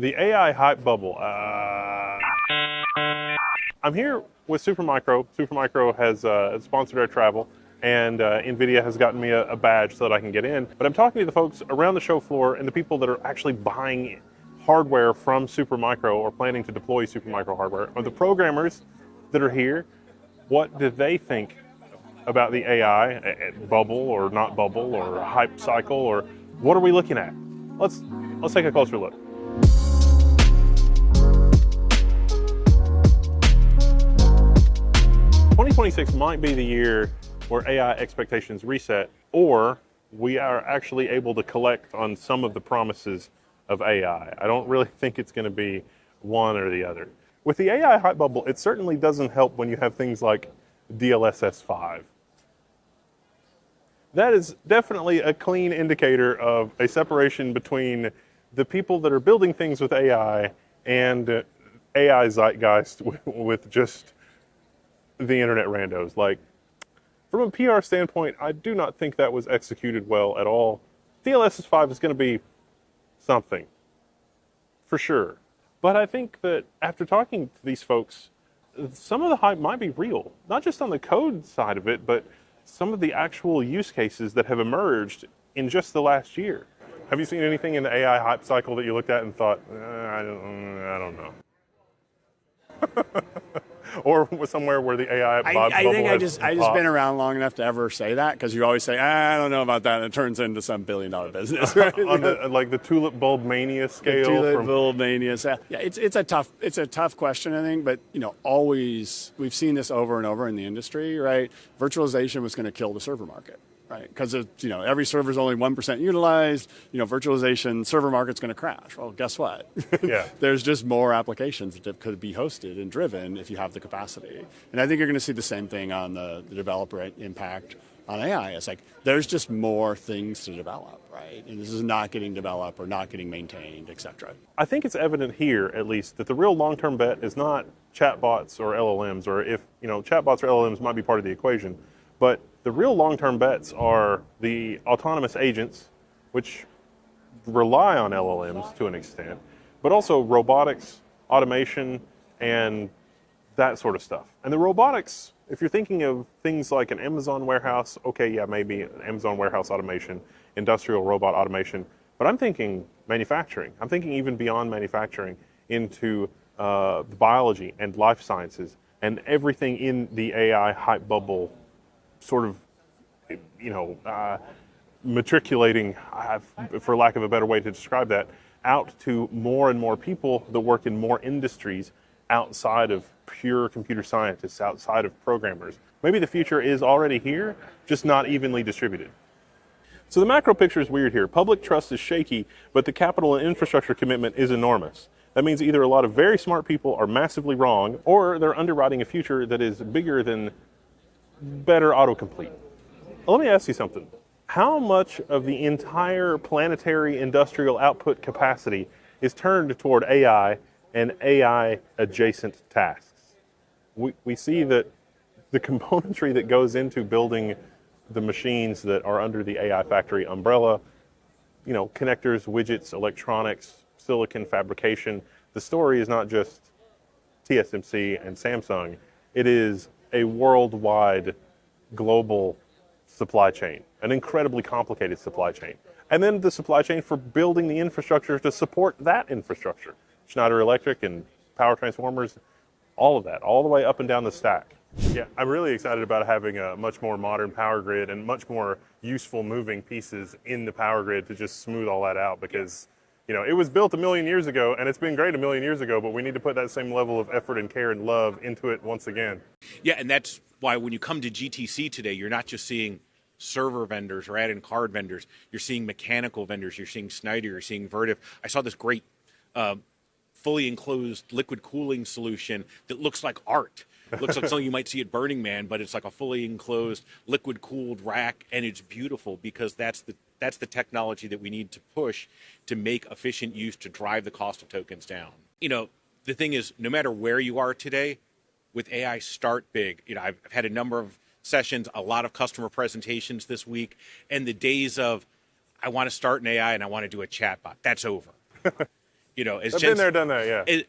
The AI hype bubble. I'm here with Supermicro. Supermicro has sponsored our travel, and NVIDIA has gotten me a badge so that I can get in. But I'm talking to the folks around the show floor and the people that are actually buying hardware from Supermicro or planning to deploy Supermicro hardware, or the programmers that are here. What do they think about the AI bubble or not bubble or hype cycle, or what are we looking at? Let's take a closer look. '26 might be the year where AI expectations reset, or we are actually able to collect on some of the promises of AI. I don't really think it's going to be one or the other. With the AI hype bubble, it certainly doesn't help when you have things like DLSS 5. That is definitely a clean indicator of a separation between the people that are building things with AI and AI zeitgeist with just the internet randos. Like, from a PR standpoint, I do not think that was executed well at all. DLSS 5 is going to be something, for sure. But I think that after talking to these folks, some of the hype might be real. Not just on the code side of it, but some of the actual use cases that have emerged in just the last year. Have you seen anything in the AI hype cycle that you looked at and thought, I don't know? Or somewhere where the AI bubble I think I just popped? been around long enough to ever say that, because you always say, I don't know about that, and it turns into some billion-dollar business, right? On the tulip bulb mania scale. Tulip bulb mania. Yeah, it's a tough question, I think, but always we've seen this over and over in the industry, right? Virtualization was going to kill the server market. Right, because every server is only 1% utilized. Virtualization server market's going to crash. Well, guess what? Yeah. There's just more applications that could be hosted and driven if you have the capacity. And I think you're going to see the same thing on the developer impact on AI. It's like there's just more things to develop, right? And this is not getting developed or not getting maintained, et cetera. I think it's evident here, at least, that the real long-term bet is not chatbots or LLMs, or if chatbots or LLMs might be part of the equation, but the real long-term bets are the autonomous agents, which rely on LLMs to an extent, but also robotics, automation, and that sort of stuff. And the robotics, if you're thinking of things like an Amazon warehouse, okay, yeah, maybe an Amazon warehouse automation, industrial robot automation, but I'm thinking manufacturing. I'm thinking even beyond manufacturing into the biology and life sciences and everything in the AI hype bubble sort of, matriculating, for lack of a better way to describe that, out to more and more people that work in more industries outside of pure computer scientists, outside of programmers. Maybe the future is already here, just not evenly distributed. So the macro picture is weird here. Public trust is shaky, but the capital and infrastructure commitment is enormous. That means either a lot of very smart people are massively wrong, or they're underwriting a future that is bigger than better autocomplete. Let me ask you something. How much of the entire planetary industrial output capacity is turned toward AI and AI-adjacent tasks? We see that the componentry that goes into building the machines that are under the AI factory umbrella, connectors, widgets, electronics, silicon fabrication, the story is not just TSMC and Samsung. It is a worldwide, global supply chain, an incredibly complicated supply chain. And then the supply chain for building the infrastructure to support that infrastructure. Schneider Electric and power transformers, all of that, all the way up and down the stack. Yeah, I'm really excited about having a much more modern power grid and much more useful moving pieces in the power grid to just smooth all that out, because it was built a million years ago, and it's been great a million years ago, but we need to put that same level of effort and care and love into it once again. Yeah, and that's why when you come to GTC today, you're not just seeing server vendors or add-in card vendors. You're seeing mechanical vendors. You're seeing Schneider. You're seeing Vertiv. I saw this great fully enclosed liquid cooling solution that looks like art. It looks like something you might see at Burning Man, but it's like a fully enclosed liquid-cooled rack, and it's beautiful because that's the technology that we need to push to make efficient use to drive the cost of tokens down. The thing is, no matter where you are today, with AI, start big. I've had a number of sessions, a lot of customer presentations this week, and the days of I want to start an AI and I want to do a chatbot, that's over. As I've been there, done that, yeah.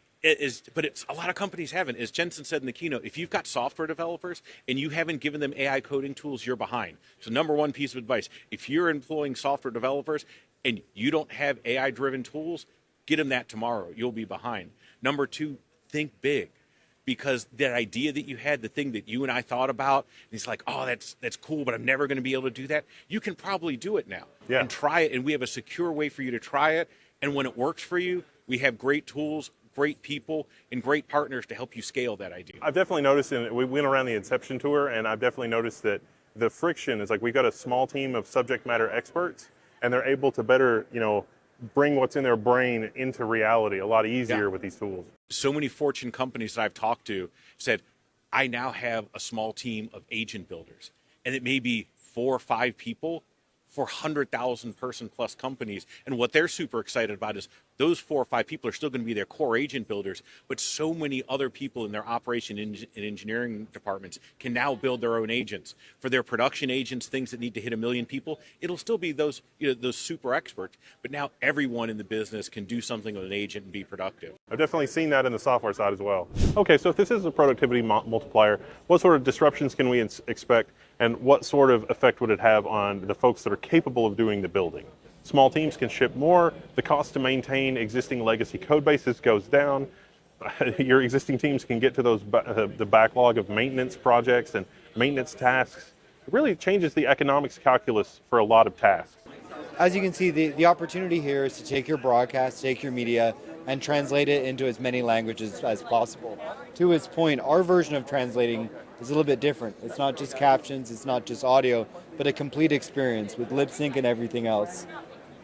but it's a lot of companies haven't. As Jensen said in the keynote, if you've got software developers and you haven't given them AI coding tools, you're behind. So number one piece of advice, if you're employing software developers and you don't have AI-driven tools, get them that tomorrow. You'll be behind. Number two, think big. Because that idea that you had, the thing that you and I thought about, and it's like, oh, that's cool, but I'm never going to be able to do that. You can probably do it now and try it, and we have a secure way for you to try it. And when it works for you, we have great tools, great people, and great partners to help you scale that idea. I've definitely noticed, we went around the Inception tour, and I've definitely noticed that the friction is like we've got a small team of subject matter experts, and they're able to better, bring what's in their brain into reality a lot easier with these tools. So many Fortune companies that I've talked to said, I now have a small team of agent builders, and it may be 4 or 5 people for 100,000 person plus companies. And what they're super excited about is those 4 or 5 people are still going to be their core agent builders, but so many other people in their operation and engineering departments can now build their own agents. For their production agents, things that need to hit 1 million people, it'll still be those super experts, but now everyone in the business can do something with an agent and be productive. I've definitely seen that in the software side as well. Okay, so if this is a productivity multiplier, what sort of disruptions can we expect, and what sort of effect would it have on the folks that are capable of doing the building? Small teams can ship more, the cost to maintain existing legacy code bases goes down, your existing teams can get to those the backlog of maintenance projects and maintenance tasks. It really changes the economics calculus for a lot of tasks. As you can see, the opportunity here is to take your broadcast, take your media, and translate it into as many languages as possible. To his point, our version of translating is a little bit different. It's not just captions, it's not just audio, but a complete experience with lip sync and everything else.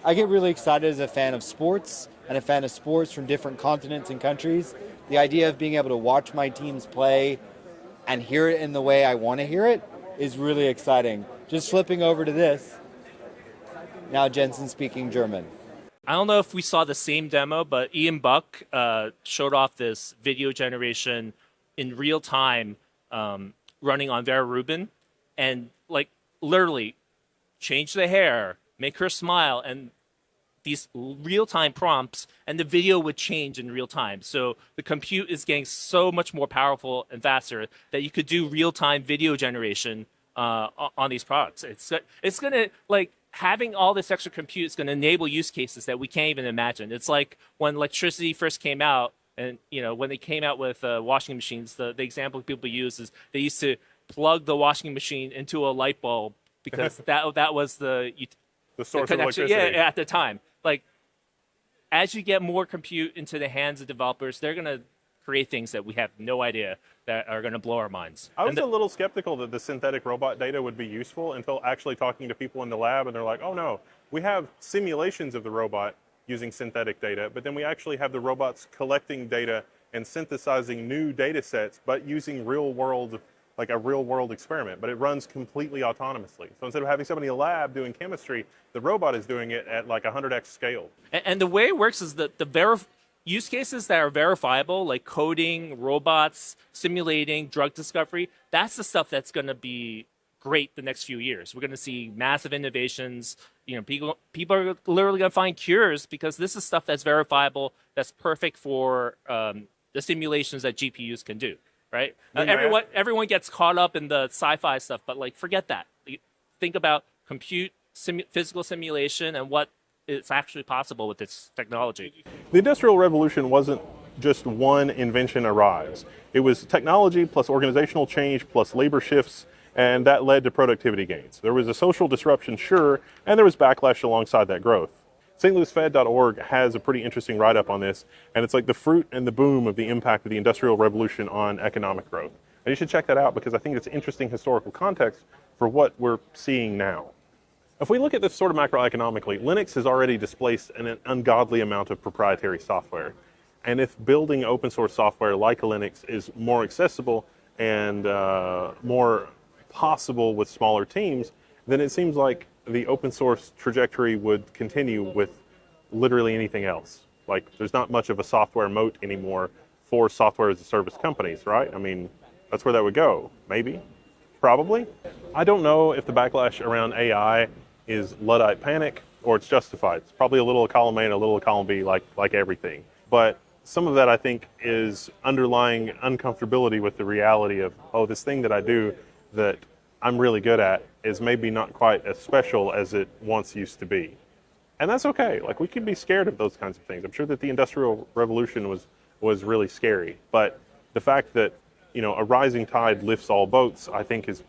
I get really excited as a fan of sports and a fan of sports from different continents and countries. The idea of being able to watch my teams play and hear it in the way I want to hear it is really exciting. Just flipping over to this. Now Jensen speaking German. I don't know if we saw the same demo, but Ian Buck showed off this video generation in real time running on Vera Rubin, and literally change the hair, make her smile, and these real-time prompts, and the video would change in real time. So the compute is getting so much more powerful and faster that you could do real-time video generation on these products. It's going to, having all this extra compute is going to enable use cases that we can't even imagine. It's like when electricity first came out, and when they came out with washing machines, the example people use is they used to plug the washing machine into a light bulb because that was the source connection, of electricity. at the time. As you get more compute into the hands of developers, they're going to create things that we have no idea that are going to blow our minds. I was a little skeptical that the synthetic robot data would be useful until actually talking to people in the lab, and they're like, oh no, we have simulations of the robot using synthetic data, but then we actually have the robots collecting data and synthesizing new data sets, but using real world, a real world experiment, but it runs completely autonomously. So instead of having somebody in a lab doing chemistry, the robot is doing it at 100x scale. And the way it works is that the use cases that are verifiable, like coding, robots, simulating, drug discovery, that's the stuff that's going to be great the next few years. We're going to see massive innovations. People are literally going to find cures because this is stuff that's verifiable, that's perfect for the simulations that GPUs can do. Right? Everyone gets caught up in the sci-fi stuff, but forget that. Think about compute, physical simulation, and what is actually possible with this technology. The Industrial Revolution wasn't just one invention arrives. It was technology plus organizational change plus labor shifts, and that led to productivity gains. There was a social disruption, sure, and there was backlash alongside that growth. stlouisfed.org has a pretty interesting write-up on this, and it's like the fruit and the boom of the impact of the Industrial Revolution on economic growth. And you should check that out because I think it's interesting historical context for what we're seeing now. If we look at this sort of macroeconomically, Linux has already displaced an ungodly amount of proprietary software. And if building open source software like Linux is more accessible and more possible with smaller teams, then it seems like the open source trajectory would continue with literally anything else. There's not much of a software moat anymore for software as a service companies, right? I mean, that's where that would go. Maybe? Probably? I don't know if the backlash around AI is Luddite panic or it's justified. It's probably a little column A and a little column B like everything. But some of that, I think, is underlying uncomfortability with the reality of, oh, this thing that I do that I'm really good at is maybe not quite as special as it once used to be. And that's okay. Like, we can be scared of those kinds of things. I'm sure that the Industrial Revolution was really scary. But the fact that, a rising tide lifts all boats, I think is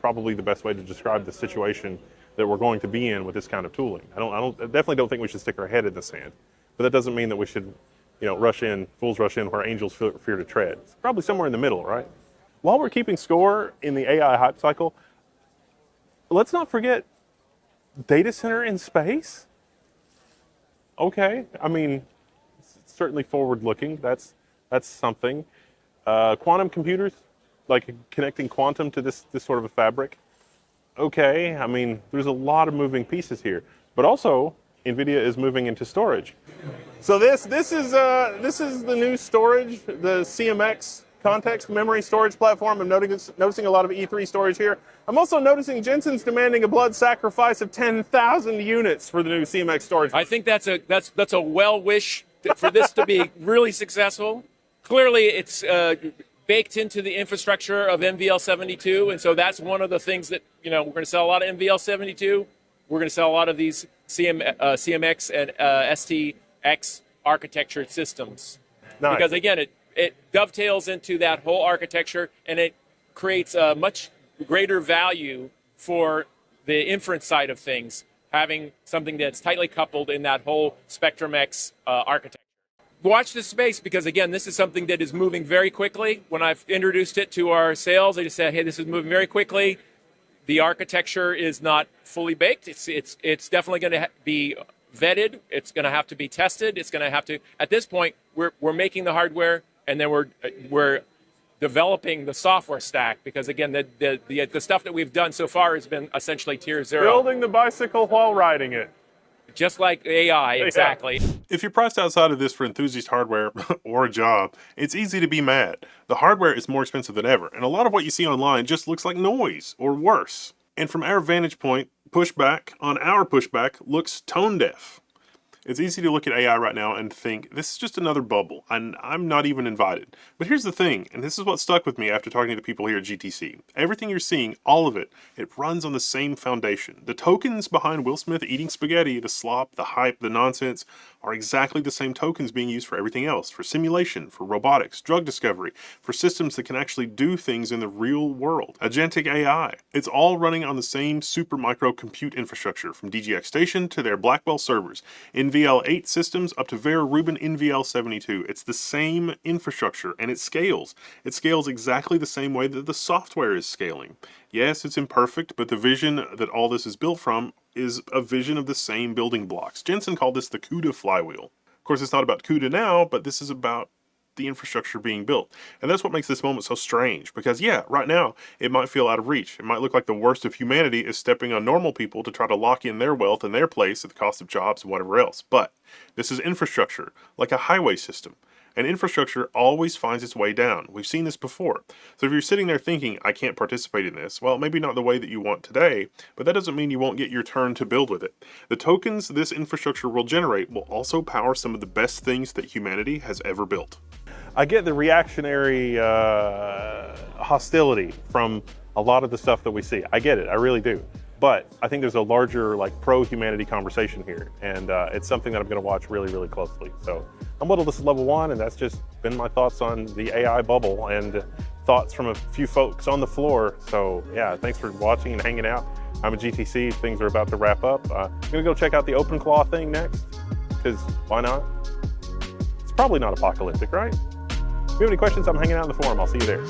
probably the best way to describe the situation that we're going to be in with this kind of tooling. I definitely don't think we should stick our head in the sand. But that doesn't mean that we should, fools rush in where angels fear to tread. It's probably somewhere in the middle, right? While we're keeping score in the AI hype cycle, let's not forget data center in space. Okay, I mean, it's certainly forward-looking. That's something. Quantum computers, like connecting quantum to this sort of a fabric. Okay, I mean, there's a lot of moving pieces here, but also NVIDIA is moving into storage. So this is the new storage, the CMX context memory storage platform. I'm noticing a lot of E3 storage here. I'm also noticing Jensen's demanding a blood sacrifice of 10,000 units for the new CMX storage. I think that's a well wish for this to be really successful. Clearly, it's baked into the infrastructure of NVL72, and so that's one of the things that we're going to sell a lot of NVL72. We're going to sell a lot of these CMX and STX architecture systems. Nice. Because again, it dovetails into that whole architecture, and it creates a much greater value for the inference side of things, having something that's tightly coupled in that whole Spectrum X architecture. Watch this space, because again, this is something that is moving very quickly. When I've introduced it to our sales, I just said, hey, this is moving very quickly. The architecture is not fully baked. It's definitely going to be vetted. It's going to have to be tested. It's going to have to, at this point, we're making the hardware, and then we're developing the software stack, because again, the stuff that we've done so far has been essentially tier 0. Building the bicycle while riding it. Just like AI, exactly. Yeah. If you're priced outside of this for enthusiast hardware or a job, it's easy to be mad. The hardware is more expensive than ever, and a lot of what you see online just looks like noise, or worse. And from our vantage point, pushback on our pushback looks tone deaf. It's easy to look at AI right now and think, this is just another bubble, and I'm not even invited. But here's the thing, and this is what stuck with me after talking to the people here at GTC. Everything you're seeing, all of it, it runs on the same foundation. The tokens behind Will Smith eating spaghetti, the slop, the hype, the nonsense, are exactly the same tokens being used for everything else. For simulation, for robotics, drug discovery, for systems that can actually do things in the real world. Agentic AI. It's all running on the same super micro compute infrastructure, from DGX Station to their Blackwell servers. NVL8 systems up to Vera Rubin NVL72. It's the same infrastructure, and it scales. It scales exactly the same way that the software is scaling. Yes, it's imperfect, but the vision that all this is built from is a vision of the same building blocks. Jensen called this the CUDA flywheel. Of course, it's not about CUDA now, but this is about the infrastructure being built. And that's what makes this moment so strange, because yeah, right now, it might feel out of reach. It might look like the worst of humanity is stepping on normal people to try to lock in their wealth and their place at the cost of jobs and whatever else. But this is infrastructure, like a highway system. And infrastructure always finds its way down. We've seen this before. So if you're sitting there thinking, I can't participate in this, well, maybe not the way that you want today, but that doesn't mean you won't get your turn to build with it. The tokens this infrastructure will generate will also power some of the best things that humanity has ever built. I get the reactionary hostility from a lot of the stuff that we see. I get it, I really do. But I think there's a larger, pro-humanity conversation here, and it's something that I'm going to watch really, really closely. So I'm Whittle, this is Level 1, and that's just been my thoughts on the AI bubble and thoughts from a few folks on the floor. So yeah, thanks for watching and hanging out. I'm at GTC, things are about to wrap up. I'm going to go check out the OpenClaw thing next, because why not? It's probably not apocalyptic, right? If you have any questions, I'm hanging out in the forum. I'll see you there.